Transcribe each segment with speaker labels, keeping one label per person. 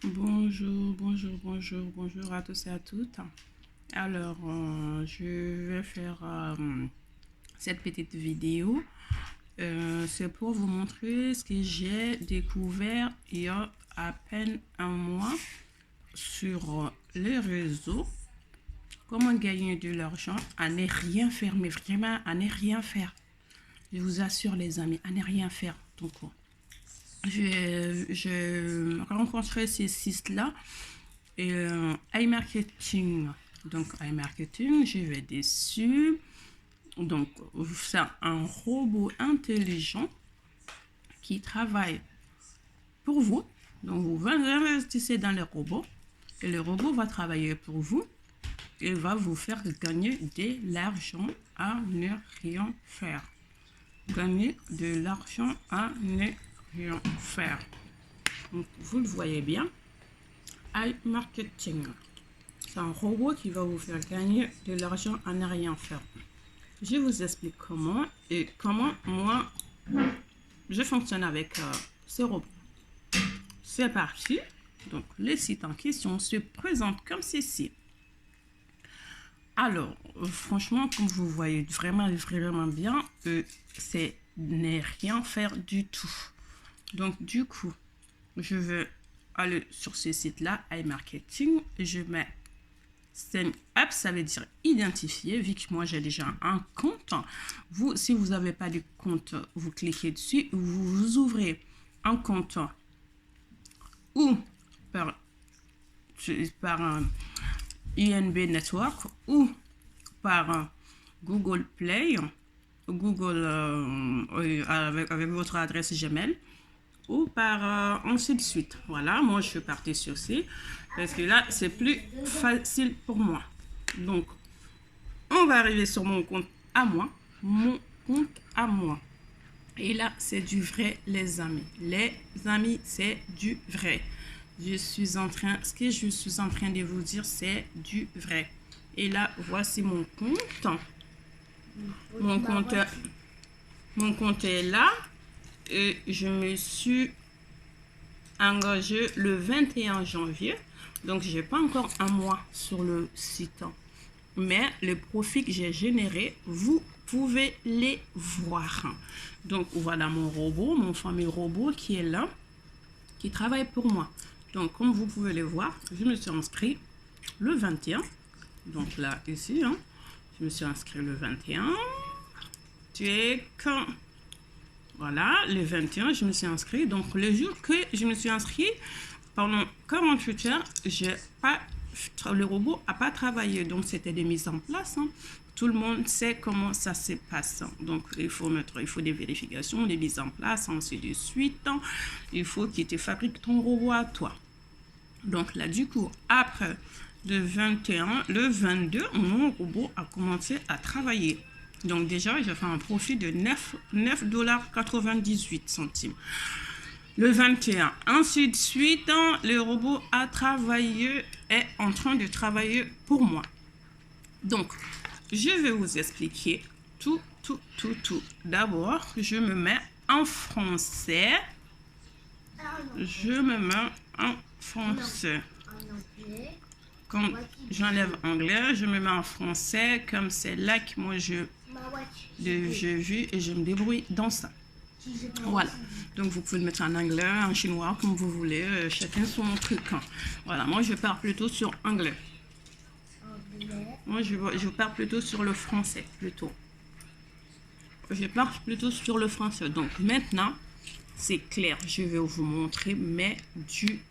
Speaker 1: Bonjour à tous et à toutes. Alors, je vais faire cette petite vidéo. C'est pour vous montrer ce que j'ai découvert il y a à peine un mois sur les réseaux. Comment gagner de l'argent à ne rien faire, mais vraiment à ne rien faire. Je vous assure les amis, à ne rien faire. Donc, j'ai rencontré ces sites-là et iMarketing. Donc, iMarketing, je vais dessus. Donc, c'est un robot intelligent qui travaille pour vous. Donc, vous investissez dans le robot et le robot va travailler pour vous et va vous faire gagner de l'argent à ne rien faire. Gagner de l'argent à ne rien faire. Donc, vous le voyez bien. iMarketing. C'est un robot qui va vous faire gagner de l'argent à ne rien faire. Je vous explique comment et comment moi je fonctionne avec ce robot. C'est parti. Donc, le site en question se présente comme ceci. Alors, franchement, comme vous voyez vraiment bien, c'est ne rien faire du tout. Donc, du coup, je vais aller sur ce site-là, iMarketing, je mets Sign Up, ça veut dire identifier, vu que moi j'ai déjà un compte. Vous, si vous n'avez pas de compte, vous cliquez dessus, vous ouvrez un compte ou par un INB Network ou par Google Play, Google avec votre adresse Gmail ou par ainsi de suite. Voilà, moi je suis partie sur C parce que là c'est plus facile pour moi. Donc on va arriver sur mon compte à moi, et là c'est du vrai les amis, c'est du vrai. Ce que je suis en train de vous dire, c'est du vrai. Et là voici mon compte. Mon compte est là. Et je me suis engagée le 21 janvier. Donc, je n'ai pas encore un mois sur le site. Mais les profits que j'ai générés, vous pouvez les voir. Donc, voilà mon robot, mon fameux robot qui est là, qui travaille pour moi. Donc, comme vous pouvez le voir, je me suis inscrit le 21. Donc, là, ici, je me suis inscrit le 21. Voilà, le 21, je me suis inscrit. Donc, le jour que je me suis inscrit, pendant 48 heures, le robot n'a pas travaillé. Donc, c'était des mises en place. Tout le monde sait comment ça se passe. Donc, il faut des vérifications, des mises en place, ainsi de suite. Il faut qu'il te fabrique ton robot à toi. Donc, là, du coup, après le 21, le 22, mon robot a commencé à travailler. Donc déjà, j'ai fait un profit de 9,98 $. Le 21, ainsi de suite, le robot est en train de travailler pour moi. Donc, je vais vous expliquer tout. D'abord, je me mets en français. Quand j'enlève anglais, je me mets en français, comme c'est là que moi je vis et je me débrouille dans ça. Voilà. Donc vous pouvez le mettre en anglais, en chinois, comme vous voulez, chacun son truc. Voilà, moi je pars plutôt sur anglais. Moi je pars plutôt sur le français, plutôt. Je pars plutôt sur le français. Donc maintenant, c'est clair, je vais vous montrer, mais du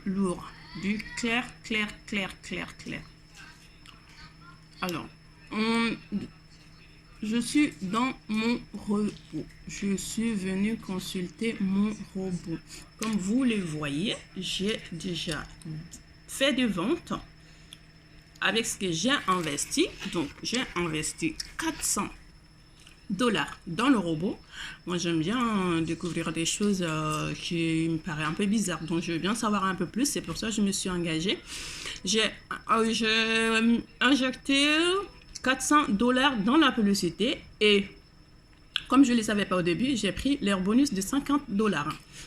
Speaker 1: lourd. Du clair. Alors, je suis dans mon robot. Je suis venue consulter mon robot. Comme vous le voyez, j'ai déjà fait des ventes avec ce que j'ai investi. Donc, j'ai investi 400 $ dans le robot. Moi, j'aime bien découvrir des choses qui me paraissent un peu bizarres. Donc, je veux bien savoir un peu plus. C'est pour ça que je me suis engagée. J'ai injecté 400 $ dans la publicité et Comme je ne les savais pas au début, j'ai pris leur bonus de 50$.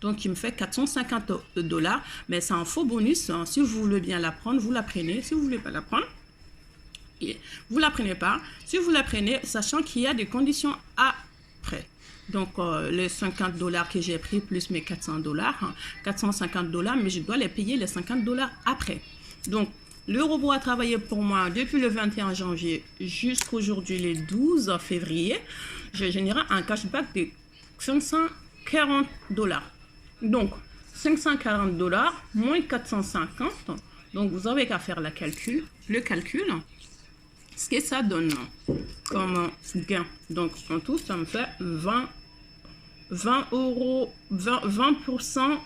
Speaker 1: Donc, il me fait 450$. Mais c'est un faux bonus. Si vous voulez bien la prendre, vous la prenez. Si vous ne voulez pas la prendre, vous ne la prenez pas. Si vous la prenez, sachant qu'il y a des conditions après. Donc, les 50$ que j'ai pris plus mes 400$, 450$, mais je dois les payer les 50$ après. Donc, le robot a travaillé pour moi depuis le 21 janvier jusqu'aujourd'hui, le 12 février. Je génère un cashback de 540$. Donc, 540$ moins 450$. Donc, vous avez qu'à faire le calcul. Ce que ça donne comme gain. Donc, en tout, ça me fait 20%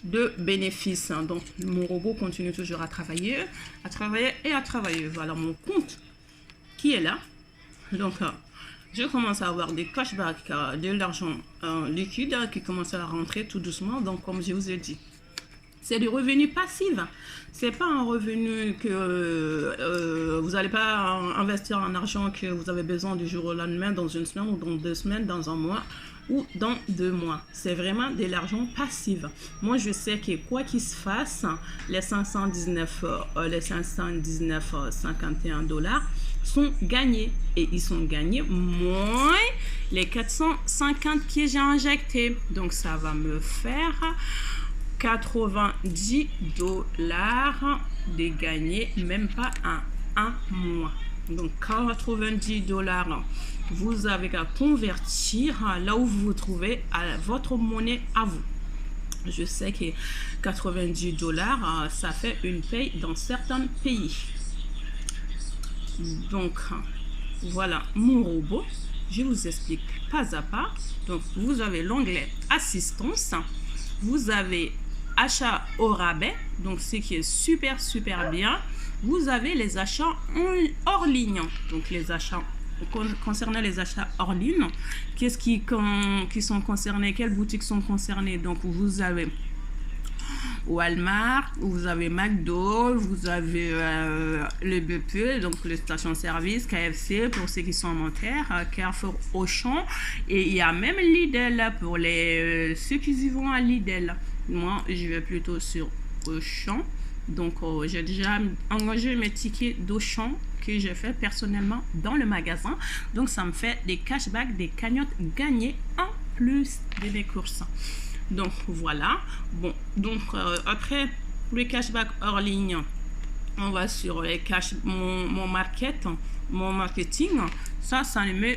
Speaker 1: de bénéfices. Donc, mon robot continue toujours à travailler. Voilà mon compte qui est là. Donc, je commence à avoir des cashbacks, de l'argent liquide qui commence à rentrer tout doucement. Donc, comme je vous ai dit, c'est du revenu passif. C'est pas un revenu que vous n'allez pas investir en argent que vous avez besoin du jour au lendemain, dans une semaine ou dans 2 semaines, dans un mois ou dans 2 mois. C'est vraiment de l'argent passif. Moi, je sais que quoi qu'il se fasse, les 519,51$ sont gagnés. Et ils sont gagnés moins les 450 que j'ai injectés. Donc, ça va me faire 90$ de gagner, même pas un mois. Donc 90$, vous avez qu'à convertir là où vous vous trouvez à votre monnaie à vous. Je sais que 90$, ça fait une paye dans certains pays. Donc voilà mon robot. Je vous explique pas à pas. Donc vous avez l'onglet assistance. Vous avez achat au rabais, donc ce qui est super bien. Vous avez les achats hors ligne, donc les achats concernant les achats hors ligne, qu'est-ce qui sont concernés, quelles boutiques sont concernées. Donc vous avez Walmart, vous avez McDo, vous avez le BP, donc les stations-service, KFC pour ceux qui sont alimentaires, Carrefour, Auchan, et il y a même Lidl pour ceux qui y vont à Lidl. Moi, je vais plutôt sur Auchan. Donc, j'ai déjà engagé mes tickets d'Auchan que j'ai fait personnellement dans le magasin. Donc, ça me fait des cashbacks, des cagnottes gagnées en plus de mes courses. Donc, voilà. Bon, donc, après le cashback hors ligne, on va sur les mon marketing. Ça ne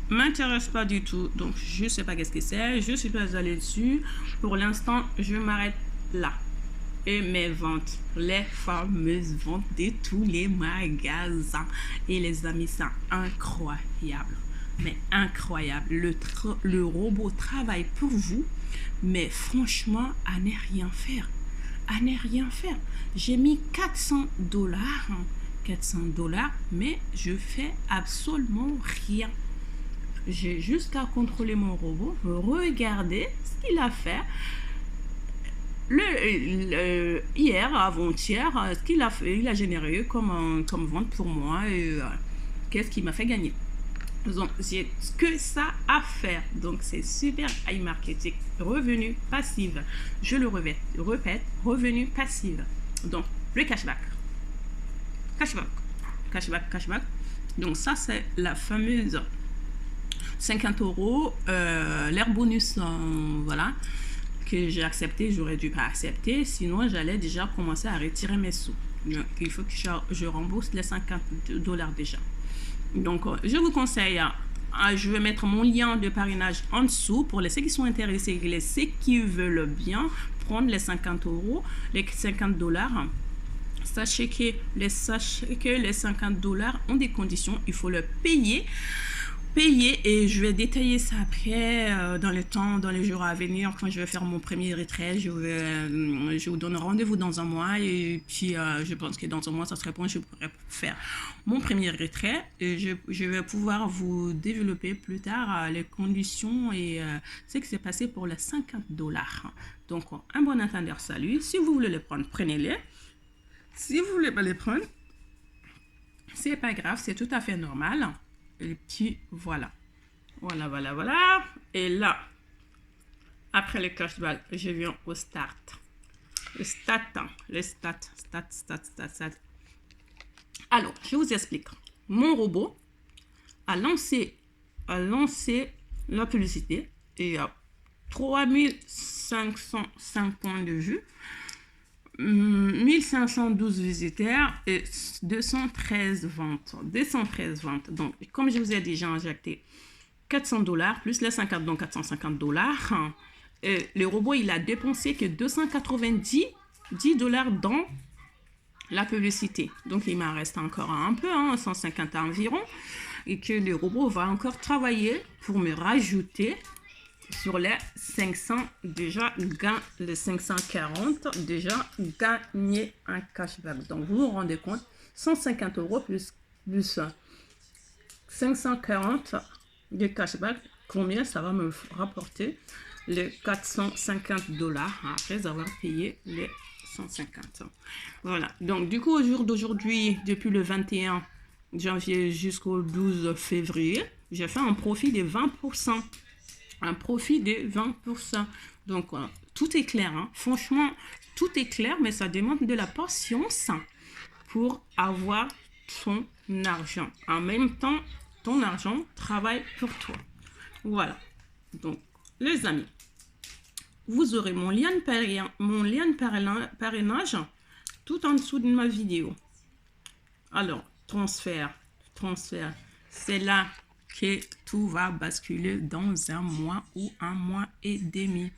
Speaker 1: m'intéresse pas du tout. Donc, je ne sais pas qu'est-ce que c'est. Je ne suis pas allée dessus. Pour l'instant, je m'arrête là. Et mes ventes, les fameuses ventes de tous les magasins. Et les amis, c'est incroyable. Mais incroyable. Le robot travaille pour vous. Mais franchement, à ne rien faire. À ne rien faire. J'ai mis 400$. 400$, mais je fais absolument rien. J'ai juste qu'à contrôler mon robot, regarder ce qu'il a fait. Hier, avant-hier, ce qu'il a fait, il a généré comme vente pour moi et qu'est-ce qui m'a fait gagner. Donc, j'ai que ça à faire. Donc, c'est super iMarketing. Revenu passif. Je le répète, revenu passif. Donc, le cashback. Cashback. Donc, ça, c'est la fameuse 50€, l'air bonus, voilà, que j'ai accepté. J'aurais dû pas accepter, sinon j'allais déjà commencer à retirer mes sous. Donc, il faut que je rembourse les 50$ déjà. Donc, je vous conseille, je vais mettre mon lien de parrainage en dessous pour ceux qui sont intéressés, ceux qui veulent bien prendre les 50€, les 50$. Sachez que les 50$ ont des conditions, il faut le payer et je vais détailler ça après dans les jours à venir quand je vais faire mon premier retrait. Je vous donne rendez-vous dans un mois et puis je pense que dans un mois ça serait bon, je pourrais faire mon premier retrait et je vais pouvoir vous développer plus tard les conditions et ce qui s'est passé pour les 50$. Donc un bon entendeur, salut. Si vous voulez les prendre, prenez-les. Si vous voulez pas les prendre, c'est pas grave, c'est tout à fait normal. Et puis voilà. Voilà, voilà, voilà. Et là, après le cashback, je viens au start. Le stat. Alors, je vous explique. Mon robot a lancé la publicité et il y a 3505 points de vue, 1512 visiteurs et 213 ventes. 213 ventes. Donc, comme je vous ai déjà injecté $400 plus les 50, donc $450. Et le robot, il a dépensé que $290 dans la publicité. Donc, il m'en reste encore un peu, 150 environ. Et que le robot va encore travailler pour me rajouter sur les 500 déjà les 540 déjà gagné un cashback. Donc, vous vous rendez compte, 150 € plus 540 de cashback, combien ça va me rapporter les $450 après avoir payé les 150. Voilà. Donc, du coup, au jour d'aujourd'hui, depuis le 21 janvier jusqu'au 12 février, j'ai fait un profit de 20%. Un profit de 20%. Donc, tout est clair. Franchement, tout est clair, mais ça demande de la patience pour avoir ton argent. En même temps, ton argent travaille pour toi. Voilà. Donc, les amis, vous aurez mon lien de parrainage tout en dessous de ma vidéo. Alors, transfert. C'est là que tout va basculer dans un mois ou un mois et demi.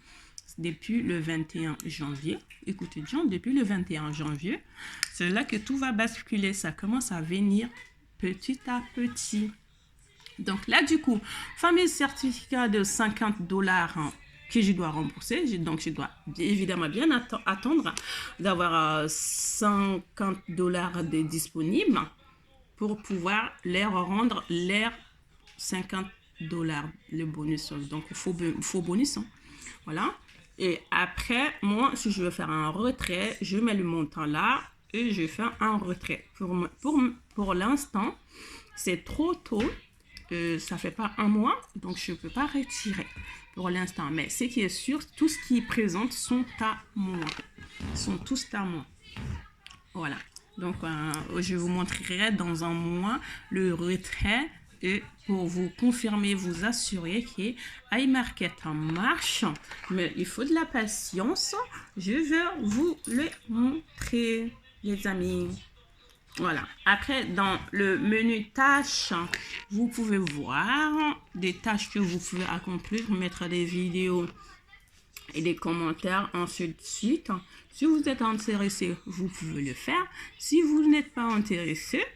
Speaker 1: Depuis le 21 janvier, écoutez bien, depuis le 21 janvier, c'est là que tout va basculer. Ça commence à venir petit à petit. Donc là, du coup, fameux certificat de $50 que je dois rembourser. Donc, je dois évidemment bien attendre d'avoir $50 de disponibles pour pouvoir leur rendre leurs $50, le bonus. Donc, il faut bonus. Voilà. Et après, moi, si je veux faire un retrait, je mets le montant là et je fais un retrait. Pour l'instant, c'est trop tôt. Ça fait pas un mois, donc je peux pas retirer pour l'instant. Mais ce qui est sûr, tout ce qui est présent sont à moi. Sont tous à moi. Voilà. Donc, je vous montrerai dans un mois le retrait et pour vous confirmer, vous assurer que iMarket en marche. Mais il faut de la patience. Je vais vous le montrer, les amis. Voilà. Après, dans le menu tâches, vous pouvez voir des tâches que vous pouvez accomplir, mettre des vidéos et des commentaires, ainsi de suite. Si vous êtes intéressé, vous pouvez le faire. Si vous n'êtes pas intéressé,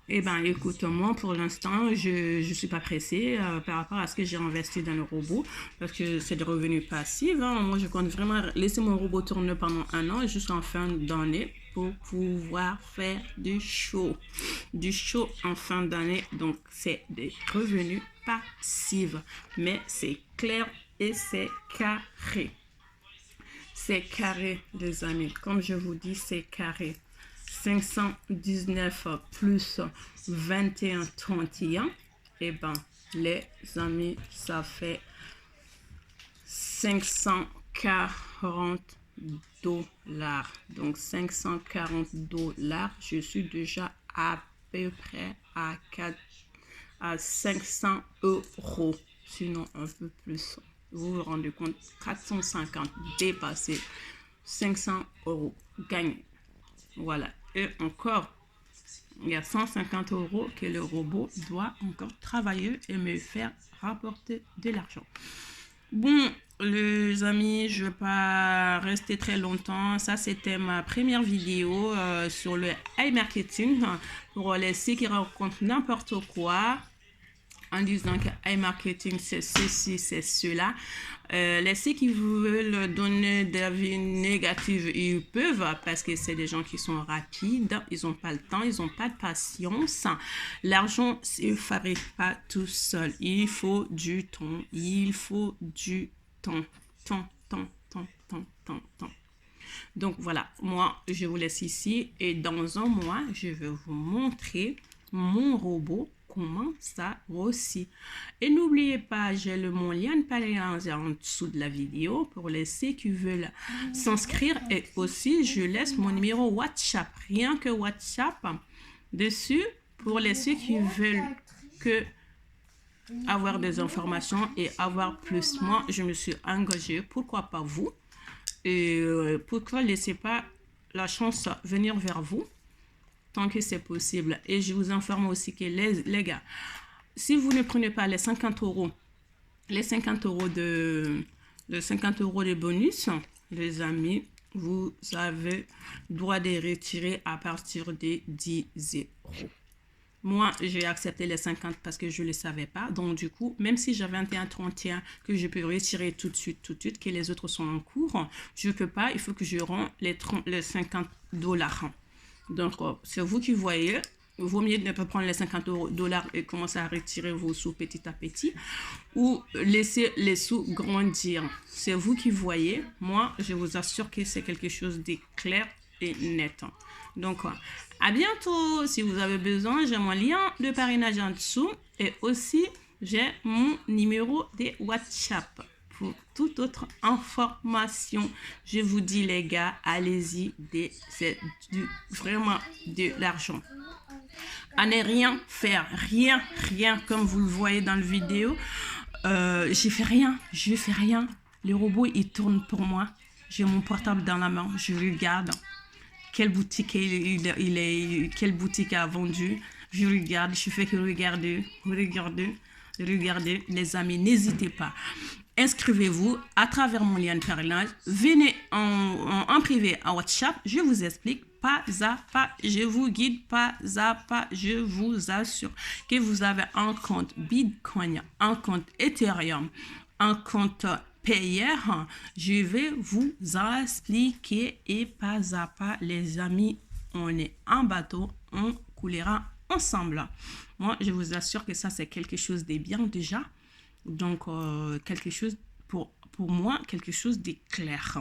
Speaker 1: eh bien, écoute, moi, pour l'instant, je ne suis pas pressée par rapport à ce que j'ai investi dans le robot parce que c'est des revenus passifs. Moi, je compte vraiment laisser mon robot tourner pendant un an jusqu'en fin d'année pour pouvoir faire du show. Du show en fin d'année. Donc, c'est des revenus passifs. Mais c'est clair et c'est carré. C'est carré, les amis. Comme je vous dis, c'est carré. 519 plus 21,31. Eh ben, les amis, ça fait $540. Donc, $540. Je suis déjà à peu près à 500 €. Sinon, un peu plus. Vous vous rendez compte, 450 dépassé, 500 € gagnés. Voilà. Et encore, il y a 150 € que le robot doit encore travailler et me faire rapporter de l'argent. Bon, les amis, je ne vais pas rester très longtemps. Ça, c'était ma première vidéo sur le iMarketing pour les ceux qui racontent n'importe quoi en disant que iMarketing, c'est ceci, c'est cela. Ceux qui veulent donner des avis négatifs, ils peuvent parce que c'est des gens qui sont rapides, ils n'ont pas le temps, ils n'ont pas de patience. L'argent ne se fabrique pas tout seul. Il faut du temps. Il faut du temps. Temps. Donc voilà, moi, je vous laisse ici et dans un mois, je vais vous montrer mon robot, comment ça grossit. Et n'oubliez pas, j'ai mon lien de parrainage en dessous de la vidéo pour les ceux qui veulent s'inscrire. Et aussi, je laisse mon numéro WhatsApp, rien que WhatsApp, dessus pour les ceux qui veulent avoir des informations et avoir plus. Moi, je me suis engagée, pourquoi pas vous? Et pourquoi laissez pas la chance venir vers vous tant que c'est possible. Et je vous informe aussi que les gars, si vous ne prenez pas les 50 euros, les 50 euros de bonus, les amis, vous avez droit de retirer à partir de 10 euros. Moi, j'ai accepté les 50 parce que je ne le savais pas. Donc, du coup, même si j'ai 21,31 que je peux retirer tout de suite, que les autres sont en cours, je ne peux pas. Il faut que je rende les 50 $. Donc, c'est vous qui voyez. Il vaut mieux ne pas prendre les 50 $ et commencer à retirer vos sous petit à petit ou laisser les sous grandir. C'est vous qui voyez. Moi, je vous assure que c'est quelque chose de clair et net. Donc, à bientôt. Si vous avez besoin, j'ai mon lien de parrainage en dessous et aussi j'ai mon numéro de WhatsApp pour toute autre information. Je vous dis les gars, allez-y, c'est vraiment de l'argent. À ne rien faire, rien comme vous le voyez dans la vidéo. J'ai fait rien, je fais rien. Le robot il tourne pour moi. J'ai mon portable dans la main, je regarde. Quelle boutique quelle boutique a vendu. Je regarde, je fais que regarder. Les amis, n'hésitez pas. Inscrivez-vous à travers mon lien de parrainage. Venez en privé à WhatsApp. Je vous explique pas à pas. Je vous guide pas à pas. Je vous assure que vous avez un compte Bitcoin, un compte Ethereum, un compte payeur. Je vais vous expliquer et pas à pas, les amis. On est en bateau, on coulera ensemble. Moi, je vous assure que ça, c'est quelque chose de bien déjà. Donc, quelque chose, pour moi, quelque chose de clair.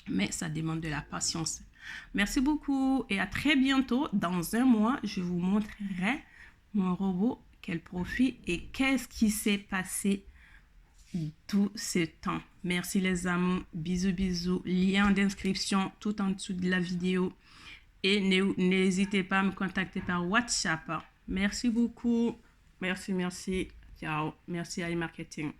Speaker 1: Mais ça demande de la patience. Merci beaucoup et à très bientôt. Dans un mois, je vous montrerai mon robot, quel profit et qu'est-ce qui s'est passé tout ce temps. Merci les amis. Bisous. Lien d'inscription tout en dessous de la vidéo. Et n'hésitez pas à me contacter par WhatsApp. Merci beaucoup. Merci. Ciao. Merci à iMarketing.